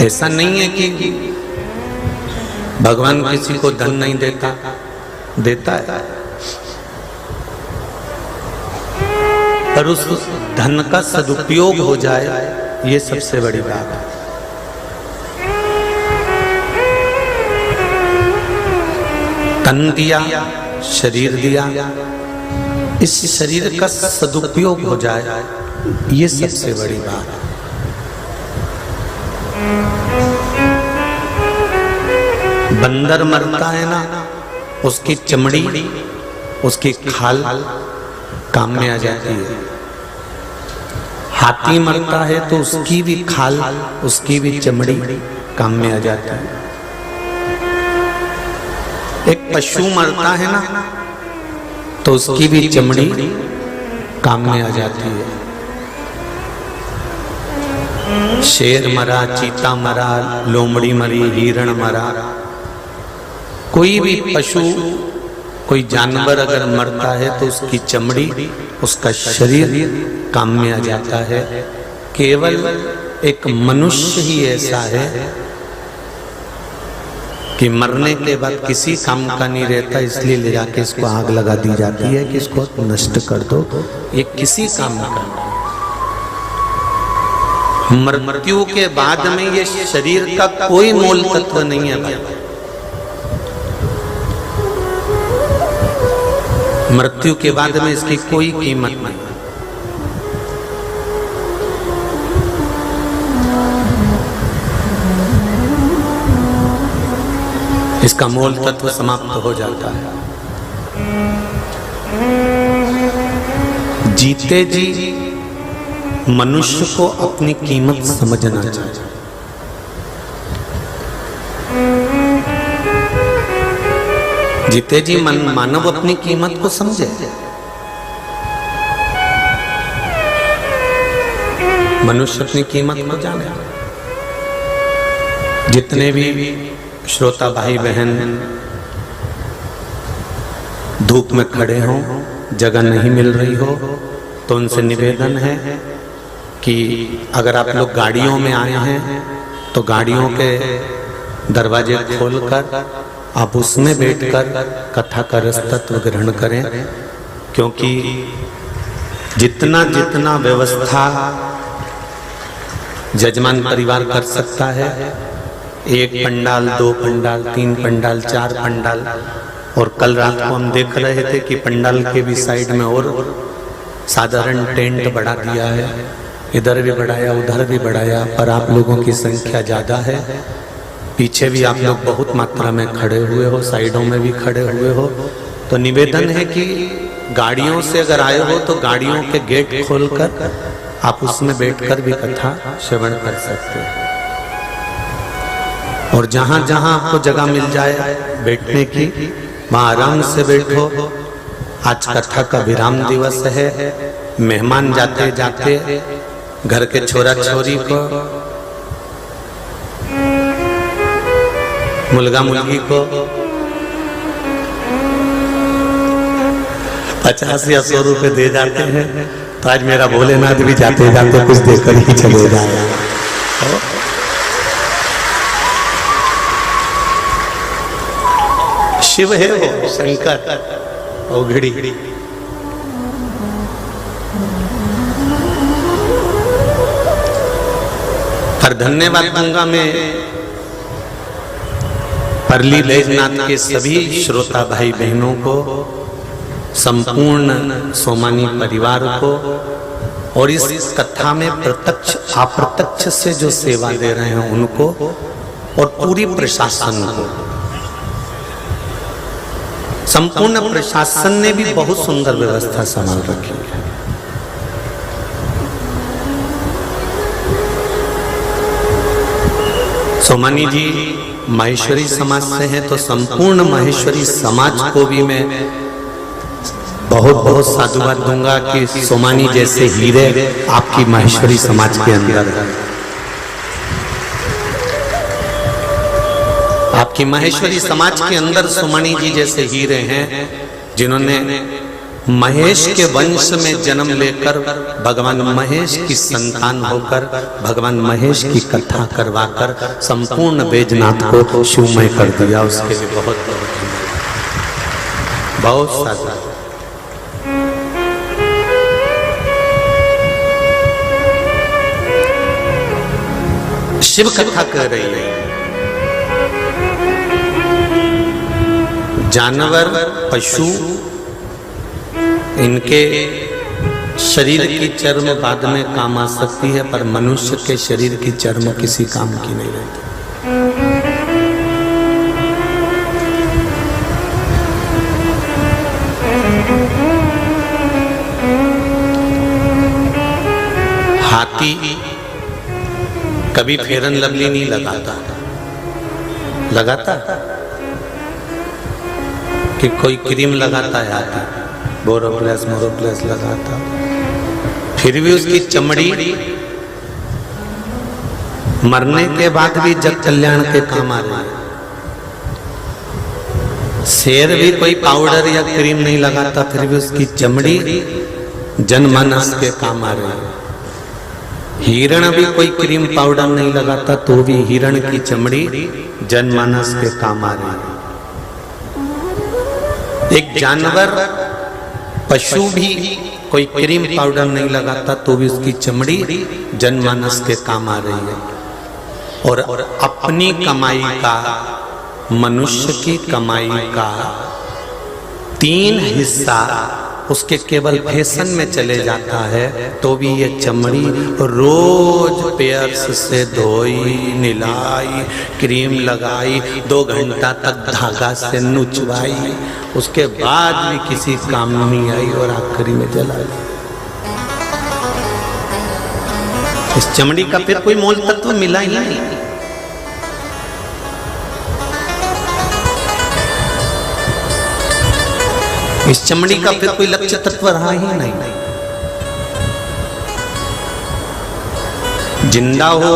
ऐसा नहीं है कि भगवान किसी को धन नहीं देता, देता है, पर उस धन का सदुपयोग हो जाए ये सबसे बड़ी बात है। तन दिया, शरीर दिया, इस शरीर का सदुपयोग हो जाए ये सबसे बड़ी बात है। बंदर मरता है ना, उसकी चमड़ी, उसकी खाल काम में आ जाती है। हाथी मरता है तो उसकी भी खाल, उसकी भी चमड़ी काम में आ जाती है। एक पशु मरता है ना तो उसकी भी चमड़ी काम में आ जाती है। शेर मरा, चीता मरा, लोमड़ी मरी, हिरण मरा, कोई भी पशु, कोई जानवर अगर मरता है तो उसकी चमड़ी, उसका शरीर काम में आ जाता है। केवल एक मनुष्य ही ऐसा है कि मरने के बाद किसी काम का नहीं रहता, इसलिए ले जाके इसको आग लगा दी जाती है कि इसको नष्ट कर दो, ये किसी काम का नहीं। मृत्यु के बाद में ये शरीर का कोई मोल तत्व नहीं है भाई। मृत्यु के बाद में इसकी कोई कीमत नहीं। इसका मोल तत्व समाप्त हो जाता है। जीते जी मनुष्य को अपनी कीमत समझना चाहिए। जीते जी मानव अपनी कीमत को समझे। मनुष्य अपनी कीमत को जाने। जितने भी श्रोता भाई बहन धूप में खड़े हों, जगह नहीं मिल रही हो, तो उनसे निवेदन है कि अगर आप लोग गाड़ियों में आए हैं तो गाड़ियों के दरवाजे खोलकर आप उसमें बैठकर कथा का रस तत्व ग्रहण करें, क्योंकि जितना जितना व्यवस्था जजमान परिवार कर सकता है, एक पंडाल, दो पंडाल, तीन पंडाल, चार पंडाल, और कल रात को हम देख रहे थे कि पंडाल के भी साइड में और साधारण टेंट बढ़ा दिया है, इधर भी बढ़ाया, उधर भी बढ़ाया, पर आप लोगों की संख्या ज्यादा है। पीछे भी आप लोग बहुत मात्रा में खड़े हुए हो, साइडों में भी खड़े हुए हो, तो निवेदन है कि गाड़ियों से अगर आए हो तो गाड़ियों के गेट खोलकर आप उसमें बैठकर भी कथा श्रवण कर सकते हो। और जहां जहां आपको जगह मिल जाए बैठने की, वहां आराम से बैठो। आज कथा का विराम दिवस है। मेहमान जाते जाते घर के छोरा छोरी को, मुलगा मुलगी को 50 या 100 रुपए दे जाते हैं, तो आज मेरा भोलेनाथ भी जाते जाते कुछ देकर ही चले जाए। शिव है वो, शंकर औघड़ी। पर धन्यवाद दूंगा मैं परली बैजनाथ के सभी श्रोता भाई बहनों को, संपूर्ण सोमानी परिवार को, और इस कथा में प्रत्यक्ष अप्रत्यक्ष से जो सेवा दे रहे हैं उनको, और पूरी प्रशासन को। संपूर्ण प्रशासन ने भी बहुत सुंदर व्यवस्था संभाल रखी है। सोमानी जी माहेश्वरी समाज से हैं, तो संपूर्ण माहेश्वरी समाज को भी मैं बहुत बहुत साधुवाद दूंगा कि सोमानी जैसे हीरे आपकी माहेश्वरी समाज के अंदर है। आपकी माहेश्वरी समाज के अंदर सोमानी जी जैसे हीरे हैं, जिन्होंने महेश के वंश में जन्म लेकर भगवान महेश की संतान होकर भगवान महेश की कथा करवाकर संपूर्ण बैजनाथ को शिवमय कर दिया। उसके लिए बहुत बहुत सारा शिव कथा कर रही है। जानवर पशु इनके शरीर की चर्म बाद में काम आ सकती है, पर मनुष्य के शरीर की चर्म किसी काम की नहीं रहती। हाथी कभी फेरन लवली नहीं लगाता कि कोई क्रीम लगाता है हाथी, बोरोप्लस मोरोप्लस लगाता, फिर भी उसकी चमड़ी मरने के बाद भी जग कल्याण के काम आ रही है। शेर भी कोई पाउडर या क्रीम नहीं लगाता, फिर भी उसकी चमड़ी जनमानस के काम आ रही है। हिरण भी कोई क्रीम पाउडर नहीं लगाता, तो भी हिरण की चमड़ी जनमानस के काम आ रही है। एक जानवर पशु भी कोई क्रीम पाउडर नहीं लगाता, तो भी उसकी चमड़ी जनमानस के काम आ रही है। और अपनी कमाई का, मनुष्य की कमाई का 3 हिस्सा उसके केवल फैशन में चले जाता है, तो भी ये चमड़ी रोज पेयर्स से धोई, निलाई, क्रीम लगाई, 2 घंटा तक धागा से नुचवाई, उसके बाद भी किसी काम नहीं आई और आखिरी में जला ली। इस चमड़ी का फिर कोई मोल तत्व मिला ही नहीं। इस चमड़ी का फिर कोई लक्ष्य तत्व रहा ही नहीं। जिंदा हो,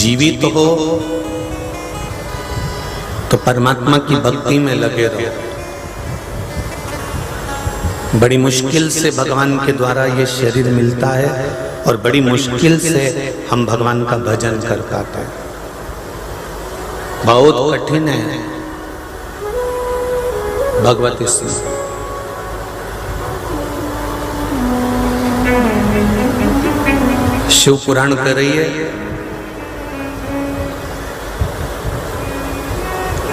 जीवित हो, तो परमात्मा की भक्ति में लगे रहो। बड़ी मुश्किल से भगवान के द्वारा ये शरीर मिलता है और बड़ी मुश्किल से हम भगवान का भजन कर पाते हैं। बहुत कठिन है भगवती से। शिव पुराण कर रही है,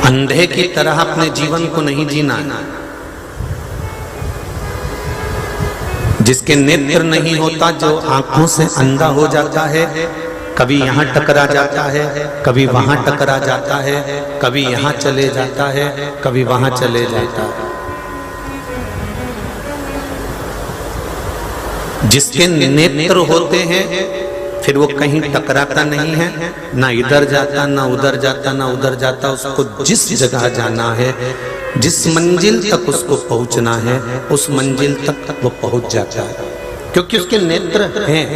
अंधे की तरह अपने जीवन को नहीं जीना। जिसके नेत्र नहीं होता, जो आंखों से अंधा हो जाता है, कभी यहां टकरा जाता है, कभी वहां टकरा जाता है, कभी यहां चले जाता है, कभी वहां चले जाता है। जिसके नेत्र होते हैं, फिर वो कहीं टकराता नहीं है, ना इधर जाता, ना उधर जाता, ना उधर जाता। उसको जिस जगह जाना है, जिस मंजिल तक उसको पहुंचना है, उस मंजिल तक वो पहुंच जाता है, क्योंकि उसके नेत्र हैं,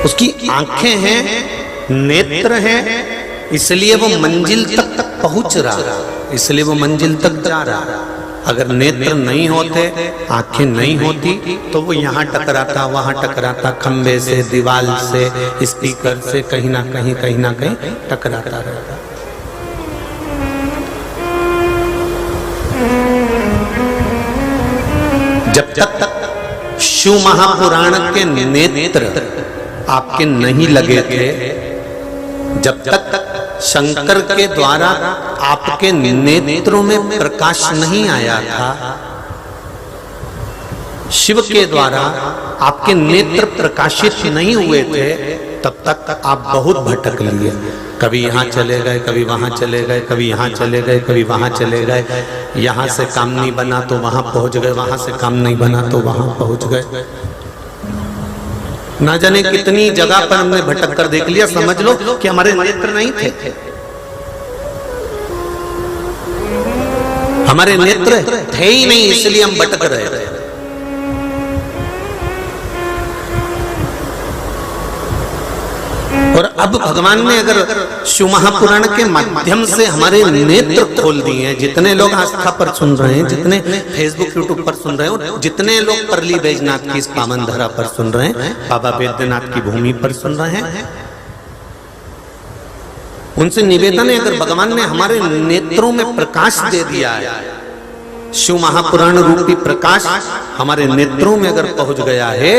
उसकी आंखें हैं, नेत्र हैं, इसलिए वो मंजिल तक पहुंच रहा, इसलिए वो मंजिल तक जा रहा। अगर नेत्र नहीं होते, आंखें नहीं होती, तो वो यहाँ टकराता, वहां टकराता, खंबे से, दीवार से, स्पीकर से, कहीं ना कहीं टकराता रहता। जब तक शिव महापुराण के नेत्र आपके नहीं लगे थे, जब तक शंकर के द्वारा आपके नेत्रों में प्रकाश नहीं आया था, शिव के द्वारा आपके नेत्र प्रकाशित नहीं हुए थे, तब तक आप बहुत भटक लिए। कभी यहाँ चले गए, कभी वहां चले गए, कभी यहाँ चले गए, कभी वहां चले गए। यहाँ से काम नहीं बना तो वहां पहुंच गए, वहां से काम नहीं बना तो वहां पहुंच गए। ना जाने कितनी जगह पर हमने भटक कर देख लिया। समझ लो कि हमारे नेत्र नहीं थे, हमारे नेत्र थे ही नहीं, इसलिए हम भटक रहे थे। और अब भगवान ने अगर शिव महापुराण के माध्यम से हमारे नेत्र खोल दिए हैं, जितने लोग आस्था पर सुन रहे हैं, जितने फेसबुक यूट्यूब पर सुन रहे हैं, और जितने लोग परली बैजनाथ की इस पावन धरा पर सुन रहे हैं, बाबा बैद्यनाथ की भूमि पर सुन रहे हैं, उनसे निवेदन है, अगर भगवान ने हमारे नेत्रों में प्रकाश दे दिया है, शिव महापुराण रूपी प्रकाश हमारे नेत्रों में अगर पहुंच गया है,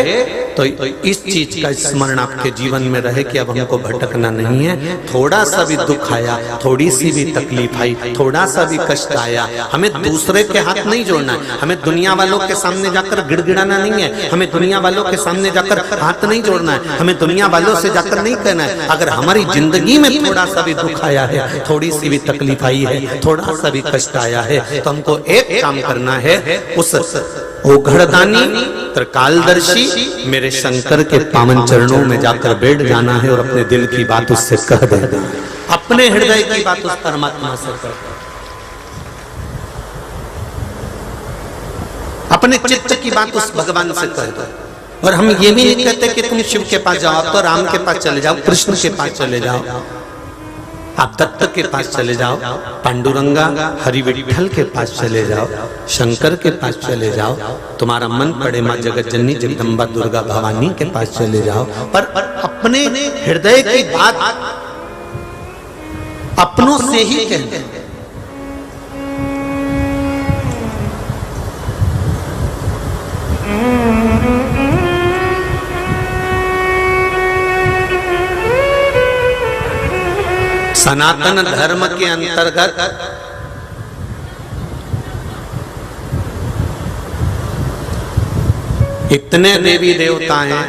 तो इस चीज का स्मरण आपके जीवन में रहे कि अब हमको भटकना नहीं है। थोड़ा सा भी दुख आया, थोड़ी सी भी तकलीफ आई, थोड़ा सा भी कष्ट आया, हमें दूसरे के हाथ नहीं जोड़ना है, हमें दुनिया वालों के सामने जाकर गिड़गिड़ाना नहीं है, हमें दुनिया वालों के सामने जाकर हाथ नहीं जोड़ना है, हमें दुनिया वालों से जाकर नहीं कहना है, अगर हमारी जिंदगी में थोड़ा सा भी दुख आया है, थोड़ी सी भी तकलीफ आई है, थोड़ा सा भी कष्ट आया है, तो हमको एक काम करना है, उस ओघड़दानी त्रिकालदर्शी मेरे शंकर के पावन चरणों में जाकर बैठ जाना है और अपने दिल की बात उससे कह देना है, अपने हृदय की बात उस परमात्मा से कह, अपने चित्त की बात उस भगवान से कह दो। और हम ये भी नहीं कहते कि तुम शिव के पास जाओ, आप तो राम के पास चले जाओ, कृष्ण के पास चले जाओ, आप दत्त के पास चले जाओ, पांडुरंगा हरि विठल के पास चले जाओ, शंकर के पास चले जाओ, तुम्हारा मन पड़े मां जगत जननी जगदम्बा दुर्गा भवानी के पास चले जाओ, पर अपने हृदय की बात अपनों से ही कहते हैं। सनातन धर्म के अंतर्गत इतने देवी देवता हैं,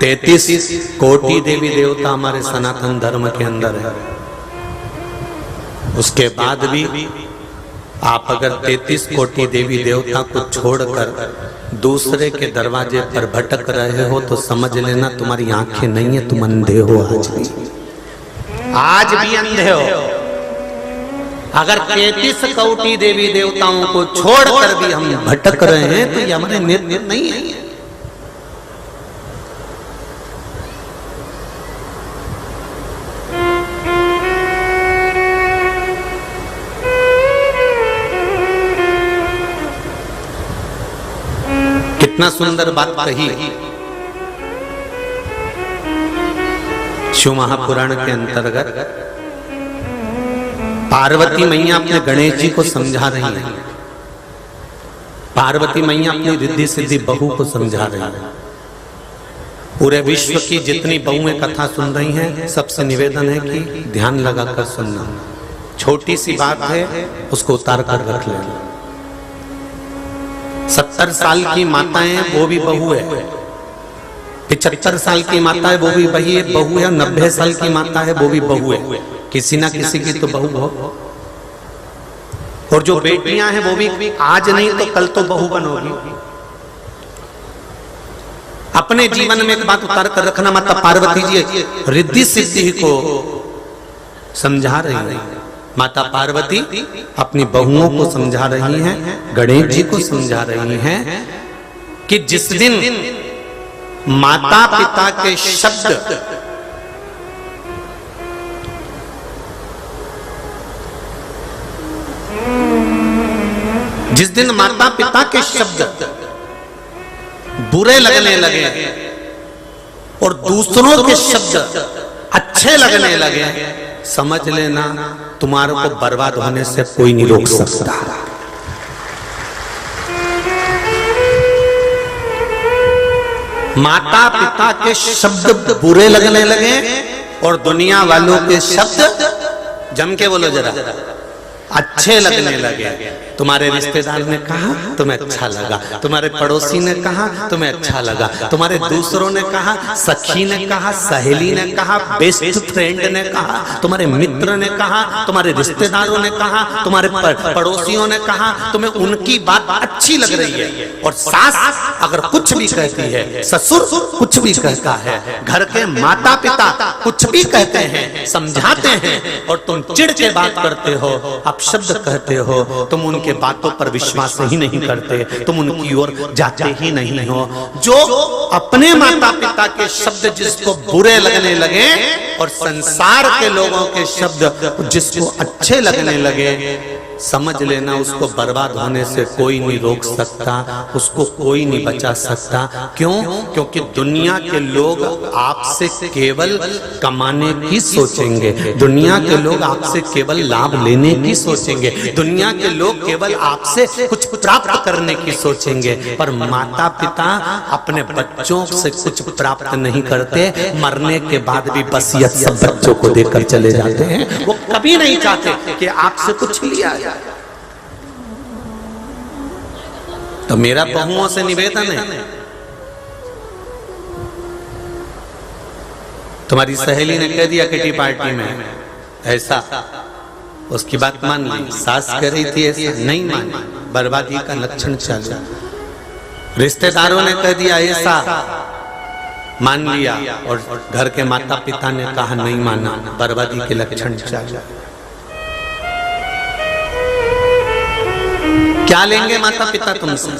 33 कोटि देवी देवता हमारे सनातन धर्म के अंदर है। उसके बाद भी आप अगर 33 कोटि देवी देवता को छोड़कर दूसरे के दरवाजे पर भटक रहे हो, तो समझ लेना तुम्हारी आंखें नहीं है, तुम अंधे हो। आज भी अंधे हो। अगर 33 कोटि देवी देवताओं को छोड़कर भी हम भटक रहे हैं, तो ये हमारे नेत्र नहीं है। कितना सुंदर बात कही शिव महापुराण के अंतर्गत। पार्वती मैया अपने गणेश जी को समझा रही है, पार्वती मैया अपनी रिद्धि सिद्धि बहू को समझा रही है। पूरे विश्व की जितनी बहुएं कथा सुन रही हैं, सबसे निवेदन है कि ध्यान लगाकर सुनना। छोटी सी बात है, उसको उतार कर रख लेना। 70 साल की माताएं वो भी बहू है, 75 साल की माता है वो भी बहू है, 90 साल की माता है वो भी बहू है, किसी ना किसी की तो बहू हो। और जो बेटियां हैं वो भी आज नहीं तो कल तो बहू बनोगी। अपने जीवन में एक बात उतार कर रखना, माता पार्वती जी रिद्धि सिद्धि को समझा रही है। माता पार्वती अपनी बहुओं को समझा रही हैं, गणेश जी को समझा रही हैं कि जिस दिन माता पिता के शब्द जिस दिन माता पिता के शब्द बुरे लगने लगे और दूसरों के शब्द अच्छे लगने लगे, समझ लेना तुम्हारे को बर्बाद होने से कोई नहीं रोक सकता। माता पिता के शब्द बुरे लगने लगे और दुनिया वालों के शब्द, जम के बोलो जरा, अच्छे लगने लगे। तुम्हारे रिश्तेदार ने कहा तुम्हें अच्छा लगा, तुम्हारे पड़ोसी ने कहा तुम्हें अच्छा लगा, तुम्हारे दूसरों ने कहा, सखी ने कहा, सहेली ने कहा, बेस्ट फ्रेंड ने कहा, तुम्हारे मित्र ने कहा, तुम्हारे रिश्तेदारों ने कहा, तुम्हारे पड़ोसियों ने कहा, तुम्हें उनकी बात अच्छी लग रही है। और सास अगर कुछ भी कहती है, ससुर कुछ भी कहता है, घर के माता पिता कुछ भी कहते हैं, समझाते हैं, और तुम चिढ़ के बात करते हो, आप शब्द कहते हो, तुम उनके बातों पर विश्वास ही नहीं करते, तुम उनकी ओर जाते ही नहीं हो। जो अपने माता पिता के शब्द जिसको बुरे लगने लगे और संसार के लोगों के शब्द जिसको अच्छे लगने लगे, समझ लेना उसको बर्बाद होने से कोई नहीं रोक सकता, उसको कोई नहीं बचा सकता। क्यों? क्योंकि दुनिया के लोग आपसे केवल कमाने की सोचेंगे, दुनिया के लोग आपसे केवल लाभ लेने की सोचेंगे, दुनिया के लोग केवल आपसे कुछ प्राप्त करने की सोचेंगे। पर माता पिता अपने बच्चों से कुछ प्राप्त नहीं करते, मरने के बाद भी वसीयत सब बच्चों को देकर चले जाते हैं। वो कभी नहीं चाहते कि आपसे कुछ लिया जाए। तो मेरा बहुओं से निवेदन है, तुम्हारी सहेली ने कह दिया किटी पार्टी में ऐसा, उसकी बात मान ली, सास कह रही थी ऐसा, नहीं मानी, बर्बादी का लक्षण चालू। रिश्तेदारों ने कह दिया ऐसा, मान लिया, और घर के माता पिता ने कहा नहीं माना, बर्बादी के लक्षण चालू। क्या लेंगे माता पिता तुमसे?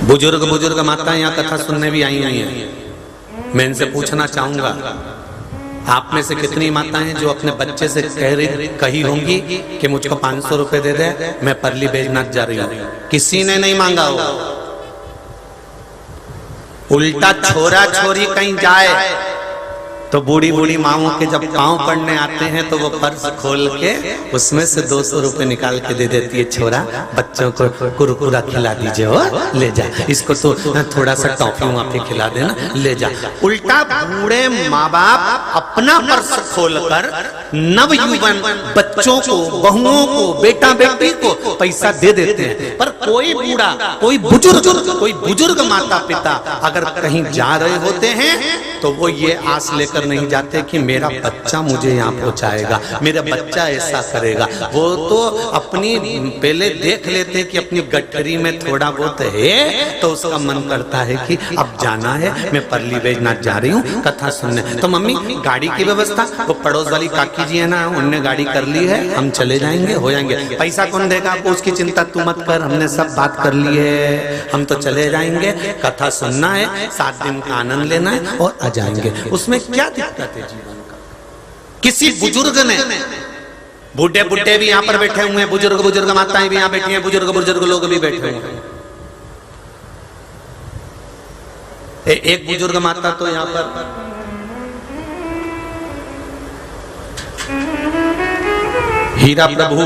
बुजुर्ग माता यहाँ कथा सुनने भी आई हुई हैं। मैं इनसे पूछना चाहूंगा, आप में से कितनी माताएं जो अपने बच्चे से कही होंगी कि मुझको 500 रुपए दे दे, मैं परली बैजनाथ जा रही हूं? किसी ने नहीं मांगा होगा। उल्टा छोरा छोरी कहीं जाए तो बूढ़ी बूढ़ी माओं के जब पांव पड़ने आते हैं तो वो पर्स खोल के उसमें से 200 रुपए निकाल के दे देती है, छोरा बच्चों को कुरकुरा खिला दीजिए, वो ले जा, इसको तो थोड़ा सा टॉफी वहां पे खिला देना, ले जा। उल्टा बूढ़े माँ बाप अपना पर्स खोलकर नवयुवन बच्चों को, बहुओं को, बेटा बेटी को पैसा दे देते हैं। पर कोई बूढ़ा, कोई बुजुर्ग माता पिता अगर कहीं जा रहे होते हैं तो वो ये आस लेकर नहीं जाते कि मेरा बच्चा मुझे यहाँ पहुंचाएगा, मेरा बच्चा ऐसा करेगा। वो तो अपनी पहले देख लेते हैं कि अपनी गठरी में थोड़ा बहुत है तो उसका मन करता है कि अब जाना है, मैं परली बैजनाथ जा रही हूँ कथा सुनने। तो मम्मी गाड़ी की व्यवस्था, वो पड़ोस वाली काकी जी है ना, उनने गाड़ी कर ली है, हम चले जाएंगे, हो जाएंगे। पैसा कौन देगा आपको, उसकी चिंता तू मत कर, हमने सब बात कर ली है, हम तो चले जाएंगे, कथा सुनना है, 7 दिन का आनंद लेना है और आ जाएंगे। उसमें क्या दिक्कत है जीवन का? किसी बुजुर्ग ने, बूढ़े बुढ़े भी यहाँ पर बैठे हुए हैं, बुजुर्ग माताएं भी यहाँ बैठी हैं, बुजुर्ग लोग भी बैठे हुए हैं। एक बुजुर्ग माता तो यहाँ पर हीरा प्रभु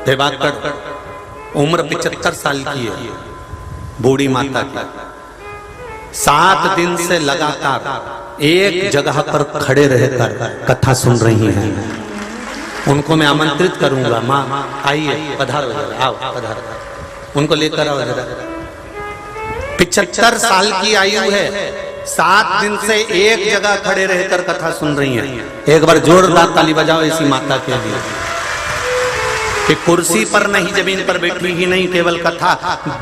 देवाकर, उम्र 75 साल की है, बूढ़ी माता की, 7 दिन से लगातार एक जगह पर खड़े रहकर कथा सुन रही हैं। उनको मैं आमंत्रित करूंगा, माँ आइए, पधारो, आओ पधारो, उनको लेकर आओ जरा। 75 साल की आयु है, 7 दिन से एक जगह खड़े रहकर कथा सुन रही हैं। एक बार जोरदार ताली बजाओ इसी माता के लिए कि कुर्सी पर नहीं, जमीन पर बैठी ही नहीं, केवल कथा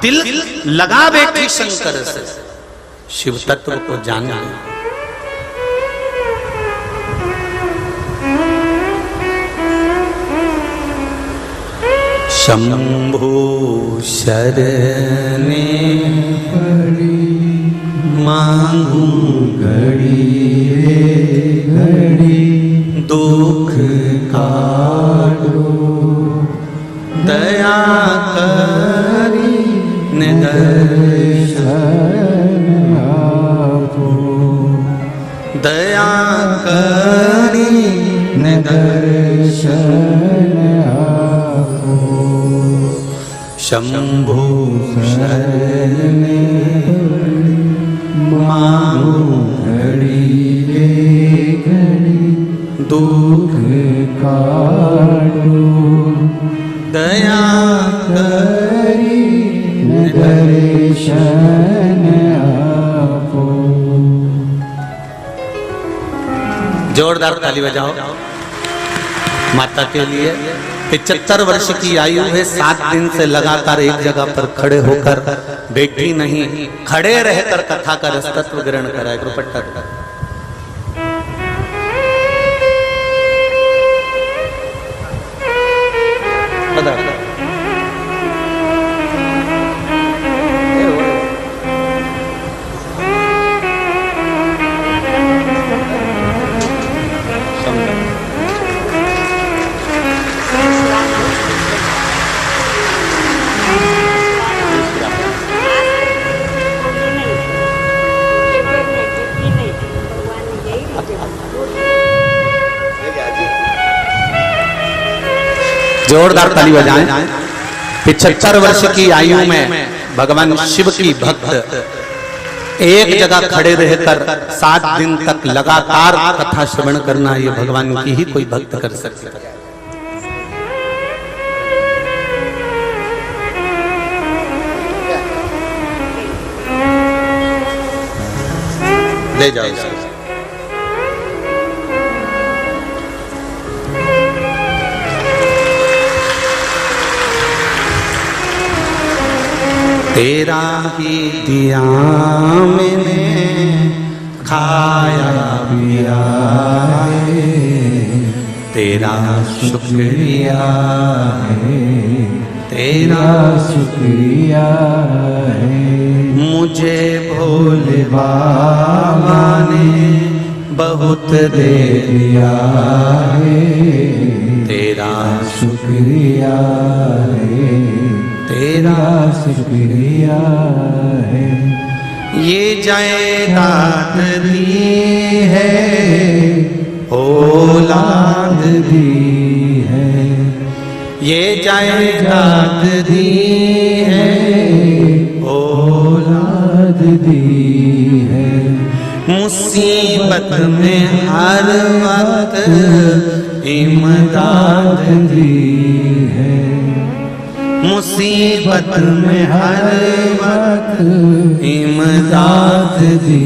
दिल लगा बैठी शंकर से शिव तत्व को जानना। शंभु शरणे मांगू घड़ी घड़ी, दुख काटो दया करी निदर्शन आपो, दया करी निदर्शन आपो। शंभु शरणे मांगू घड़ी घड़ी, दुख काटो दया करी दर्शन आपो। जोरदार ताली बजाओ माता के लिए। 75 वर्ष की आयु है, 7 दिन से लगातार एक जगह पर खड़े होकर, बैठी नहीं, खड़े रहकर कथा का रसतत्व ग्रहण कराए। दुपट्टा जोरदार ताली बजाएं। 75 वर्ष की आयु में भगवान शिव की भक्त एक जगह खड़े रहकर 7 दिन तक लगातार कथा श्रवण करना, ये भगवान की ही कोई भक्त कर सकता है। ले जाओ इसे। तेरा ही दिया मैंने खाया पिया है, तेरा शुक्रिया है, तेरा शुक्रिया है। मुझे भोले बाबा ने बहुत दे दिया है, तेरा शुक्रिया है, तेरा शुक्रिया है। ये जायदाद दी है, औलाद दी है, ये जायदाद दी है, औलाद दी है। मुसीबत में हर वक्त इमदाद दी है, मुसीबत में हर वक्त इमदाद दी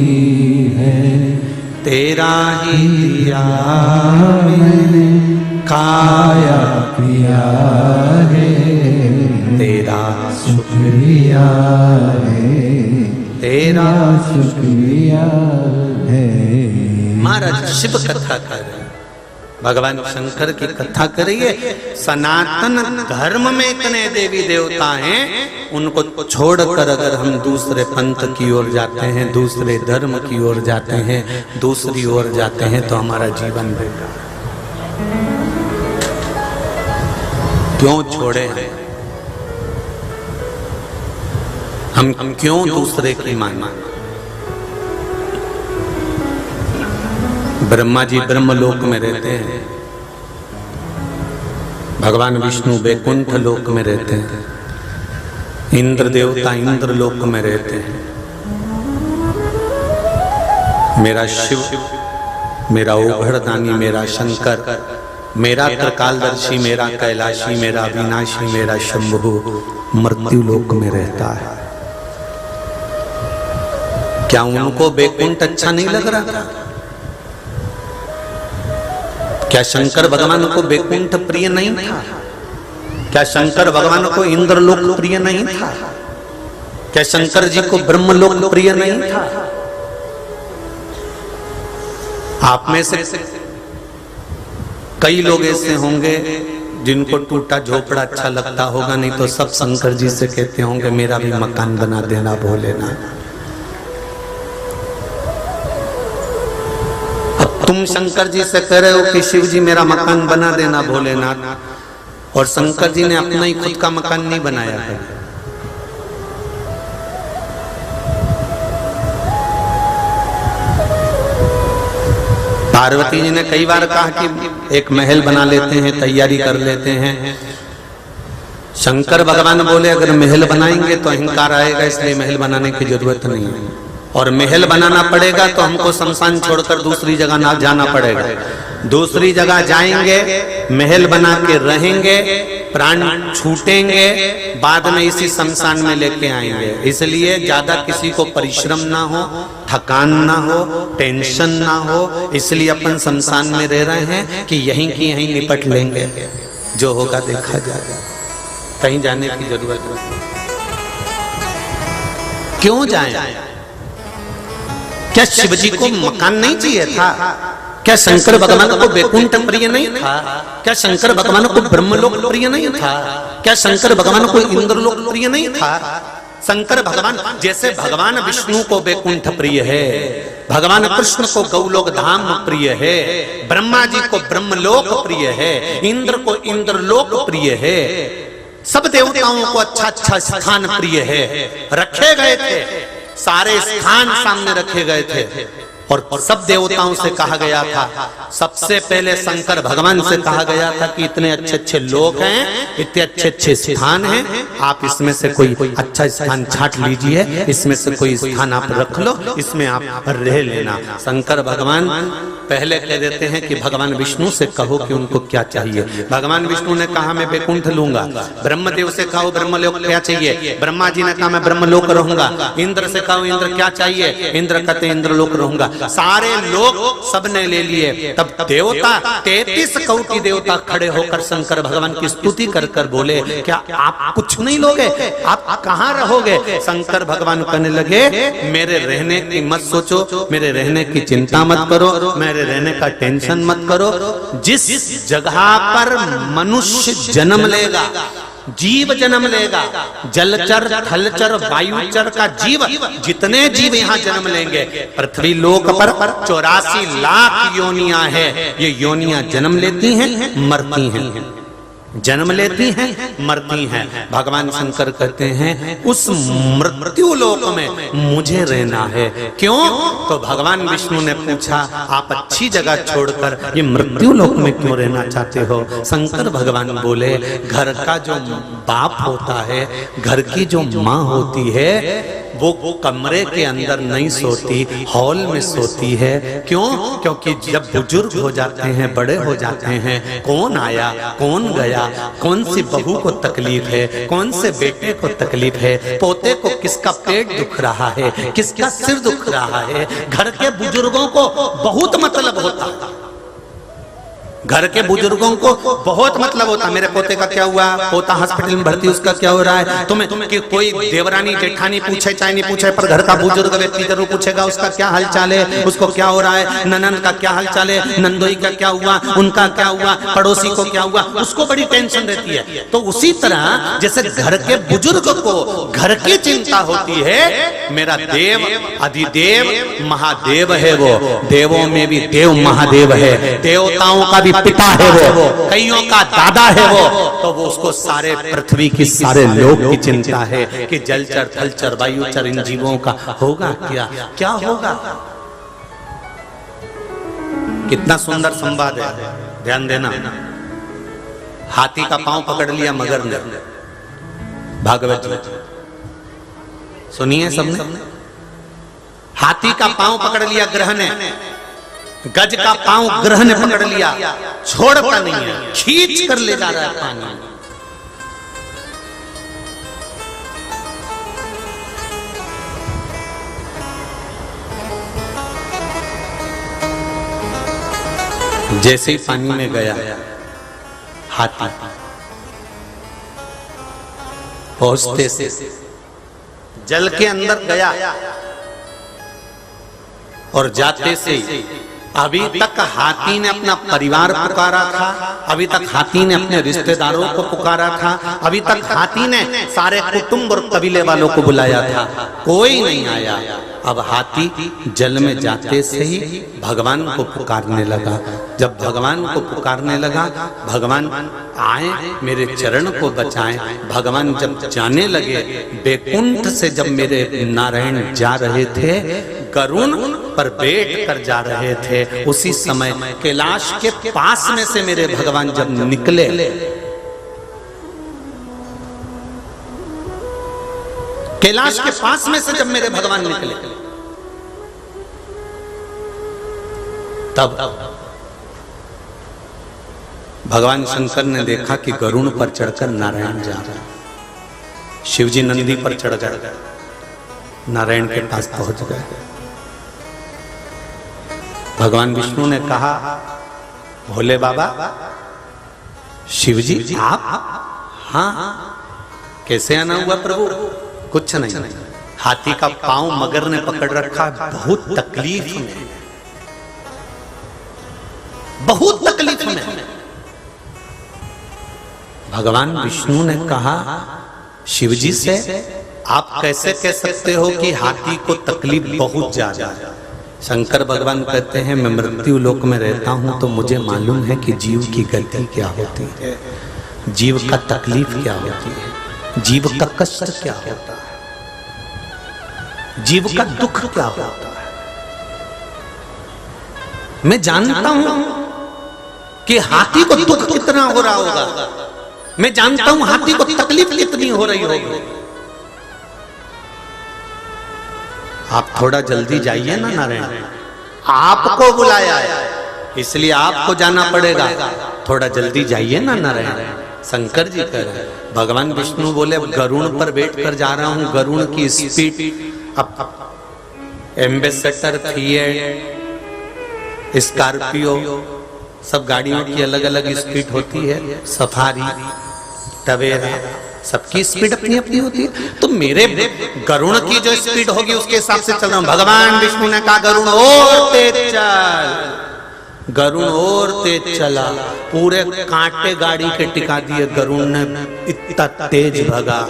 है। तेरा ही दिया मैंने खाया पिया है, तेरा शुक्रिया है, तेरा शुक्रिया है। महाराज शिव कथा कर रहे हैं, भगवान शंकर की कथा करिए। सनातन धर्म में इतने देवी देवता हैं, उनको छोड़कर अगर हम दूसरे पंथ की ओर जाते हैं, दूसरे धर्म की ओर जाते हैं, दूसरी ओर जाते हैं, तो हमारा जीवन बेकार। क्यों छोड़े हम क्यों दूसरे की माना? ब्रह्मा जी ब्रह्मलोक में रहते हैं, भगवान विष्णु वैकुंठ लोक में रहते हैं, इंद्र देवता इंद्र लोक में रहते हैं। मेरा शिव, मेरा ओघड़दानी, मेरा शंकर, मेरा त्रिकालदर्शी, मेरा कैलाशी, मेरा अविनाशी, मेरा शंभु मृत्यु लोक में रहता है। क्या उनको वैकुंठ अच्छा नहीं लग रहा था? क्या शंकर भगवान को वैकुंठ प्रिय नहीं था? क्या शंकर भगवान को इंद्रलोक प्रिय नहीं था? क्या शंकर जी को ब्रह्मलोक प्रिय नहीं था? आप में से कई लोग ऐसे होंगे जिनको टूटा झोपड़ा अच्छा लगता होगा, नहीं तो सब शंकर जी से कहते होंगे मेरा भी मकान बना देना भोलेनाथ। तुम शंकर जी से कह रहे हो कि शिव जी मेरा मकान बना देना भोलेनाथ, और शंकर जी ने अपना ही खुद का मकान नहीं बनाया है। पार्वती जी ने कई बार कहा कि एक महल बना लेते हैं, तैयारी कर लेते हैं। शंकर भगवान बोले अगर महल बनाएंगे तो अहंकार आएगा, इसलिए महल बनाने की जरूरत नहीं है, और महल बनाना पड़ेगा तो हमको शमशान छोड़कर दूसरी जगह ना जाना पड़ेगा। दूसरी जगह जाएंगे, महल बना के रहेंगे, प्राण छूटेंगे, बाद में इसी शमशान में लेके आएंगे। इसलिए ज्यादा किसी को परिश्रम ना हो, थकान ना हो, टेंशन ना हो, इसलिए अपन शमशान में रह रहे हैं कि यहीं की यहीं निपट लेंगे, जो होगा देखा जाएगा, कहीं जाने की जरूरत नहीं। क्यों जाएं? क्या शिव जी को मकान नहीं चाहिए था? क्या शंकर भगवान को वैकुंठ प्रिय नहीं था? क्या शंकर भगवान को ब्रह्मलोक प्रिय नहीं था? क्या शंकर भगवान को इंद्रलोक प्रिय नहीं था? शंकर भगवान जैसे भगवान विष्णु को वैकुंठ प्रिय है, भगवान कृष्ण को गौलोक धाम प्रिय है, ब्रह्मा जी को ब्रह्मलोक प्रिय है, इंद्र को इंद्रलोक प्रिय है, सब देवताओं को अच्छा अच्छा स्थान प्रिय है। रखे गए थे, सारे स्थान सामने रखे गए थे, और सब देवताओं से कहा गया था, सबसे पहले शंकर भगवान से कहा गया था कि इतने अच्छे अच्छे लोग हैं, इतने अच्छे अच्छे स्थान हैं, आप इसमें से कोई अच्छा स्थान छांट लीजिए, इसमें से कोई स्थान आप रख लो, इसमें आप रह लेना। शंकर भगवान पहले कह देते हैं कि भगवान विष्णु से कहो कि उनको क्या चाहिए। भगवान विष्णु ने कहा मैं वैकुंठ लूंगा। ब्रह्मदेव से कहो ब्रह्मलोक क्या चाहिए, ब्रह्मा जी ने कहा मैं ब्रह्मलोक रहूंगा। इंद्र से कहो इंद्र क्या चाहिए, इंद्र कहते इंद्रलोक रहूंगा। सारे लोग सबने ले लिए। तब देवता 33 कोटि देवता खड़े होकर शंकर भगवान की स्तुति कर कर बोले, क्या आप कुछ नहीं लोगे, आप कहाँ रहोगे? शंकर भगवान कहने लगे, मेरे रहने की मत सोचो, मेरे रहने की चिंता मत करो, मेरे रहने का टेंशन मत करो। जिस जगह पर मनुष्य जन्म लेगा, जीव जन्म लेगा, जलचर थलचर वायुचर का जीव, जितने जीव यहाँ जन्म लेंगे, पृथ्वी लोक पर 84 लाख योनियां है। ये योनियां जन्म लेती हैं, मरती हैं, जन्म लेती हैं, मरती हैं। भगवान शंकर कहते हैं उस मृत्यु लोक में मुझे रहना है। क्यों? तो भगवान विष्णु ने पूछा आप अच्छी जगह छोड़कर ये मृत्यु लोक में क्यों रहना चाहते हो? शंकर भगवान बोले, घर का जो बाप होता है, घर की जो माँ होती है, वो कमरे के अंदर नहीं सोती, हॉल में सोती है। क्यों? क्योंकि जब बुजुर्ग हो जाते हैं, बड़े हो जाते हैं, कौन आया कौन गया, कौन सी बहू को तकलीफ है, कौन से बेटे को तकलीफ है, पोते को किसका पेट दुख रहा है, किसका सिर दुख रहा है, घर के बुजुर्गों को बहुत मतलब होता है। घर के बुजुर्गों को बहुत मतलब होता, मेरे पोते का क्या हुआ, पोता हॉस्पिटल में भर्ती, उसका क्या हो रहा है। तुम्हें कि कोई देवरानी जेठानी पूछे चाहे नहीं पूछे, पर घर का बुजुर्ग व्यक्ति जरूर पूछेगा उसका क्या हालचाल है, उसको क्या हो रहा है, ननंद का क्या हालचाल है, नंदोई का क्या हुआ, उनका क्या हुआ, पड़ोसी को क्या हुआ, उसको बड़ी टेंशन रहती है। तो उसी तरह जैसे घर के बुजुर्ग को घर की चिंता होती है, मेरा देव अधिदेव महादेव है, वो देवों में भी देव महादेव है, देवताओं का पिता है वो, कईयों का दादा है वो, तो वो उसको सारे पृथ्वी की सारे लोग की चिंता है कि जलचर थलचर वायुचर इन जीवों का होगा क्या, क्या होगा। कितना सुंदर संवाद है, ध्यान देना। हाथी का पांव पकड़ लिया मगर ने, भागवत में सुनिए सबने। हाथी का पांव पकड़ लिया ग्रह ने, गज का पांव ग्रह ने पकड़ लिया, छोड़ता नहीं है, खींच कर ले जा रहा है पानी। जैसे ही पानी में गया हाथी, पहुंचते से जल के अंदर गया और जाते से अभी तक हाथी ने अपना परिवार पुकारा था, अभी तक हाथी ने अपने रिश्तेदारों को पुकारा था, अभी तक हाथी ने सारे कुटुंब और कबीले वालों को बुलाया था, कोई नहीं आया। अब हाथी जल में जाते से ही भगवान को पुकारने लगा। जब भगवान को पुकारने लगा, भगवान आए मेरे चरण को बचाएं। भगवान जब जाने लगे, वैकुंठ से जब मेरे नारायण जा रहे थे, गरुण पर बैठ कर जा रहे थे, उसी समय कैलाश के पास में से मेरे भगवान जब निकले, कैलाश के पास में से जब मेरे भगवान निकले, तब भगवान शंकर ने देखा कि गरुड़ पर चढ़कर नारायण जा रहे हैं। शिवजी नंदी पर चढ़ गए, नारायण के पास पहुंच गए। भगवान विष्णु ने कहा, भोले बाबा शिवजी आप? हाँ, कैसे आना हुआ प्रभु? कुछ नहीं, हाथी का पांव मगर ने पकड़ रखा, बहुत तकलीफ में, बहुत तकलीफ में। भगवान विष्णु ने कहा शिवजी से, आप कैसे कह सकते हो कि हाथी को तकलीफ बहुत ज्यादा है? शंकर भगवान कहते हैं, मैं मृत्यु लोक में रहता हूं तो मुझे मालूम है कि जीव की गति क्या होती है, जीव का तकलीफ क्या होती है, जीव का कष्ट क्या होता है, जीव का दुख क्या होता है। मैं जानता हूं कि हाथी को दुख कितना हो रहा होगा, मैं जानता हूं हाथी को तकलीफ कितनी हो रही होगी। आप थोड़ा जल्दी जाइए ना नारायण, आपको बुलाया है इसलिए आपको जाना पड़ेगा, थोड़ा जल्दी जाइए ना नारायण। शंकर जी कह रहे हैं, भगवान विष्णु बोले गरुड़ पर बैठ कर जा रहा हूं, गरुड़ की स्पीड, अब एम्बेसडर, फिएट, स्कॉर्पियो, सब गाड़ियों की अलग अलग स्पीड होती है, सफारी, टवेरा, सबकी स्पीड अपनी अपनी होती है। तो मेरे गरुड़ की जो स्पीड होगी उसके हिसाब से चल रहा हूं। भगवान विष्णु ने कहा गरुड़ और तेज चल, गरुड़ और तेज चला, पूरे कांटे गाड़ी के टिका दिए, गरुड़ ने इतना तेज भगा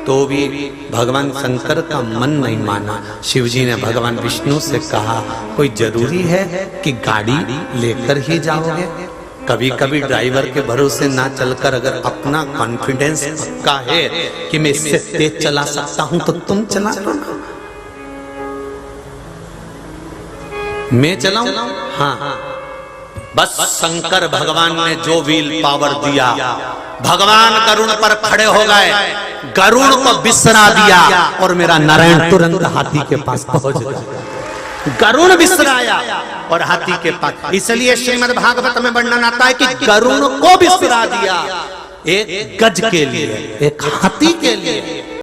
तो भी भगवान शंकर का मन नहीं माना। शिवजी ने भगवान विष्णु से कहा कोई जरूरी है कि गाड़ी लेकर ही जाओगे? कभी कभी ड्राइवर के भरोसे ना चलकर अगर अपना कॉन्फिडेंस पक्का है कि मैं इससे तेज चला सकता हूं तो तुम चला लो ना, मैं चलाऊं? हाँ, बस शंकर भगवान ने जो व्हील पावर दिया, भगवान गरुड़ पर खड़े हो गए, गरुड़ को बिसरा दिया और मेरा नारायण तुरंत हाथी के पास पहुंच गया। गरुड़ बिसराया और हाथी के पास। इसलिए श्रीमद् भागवत में वर्णन आता है कि गरुड़ को बिसरा दिया एक गज के लिए, एक हाथी के लिए।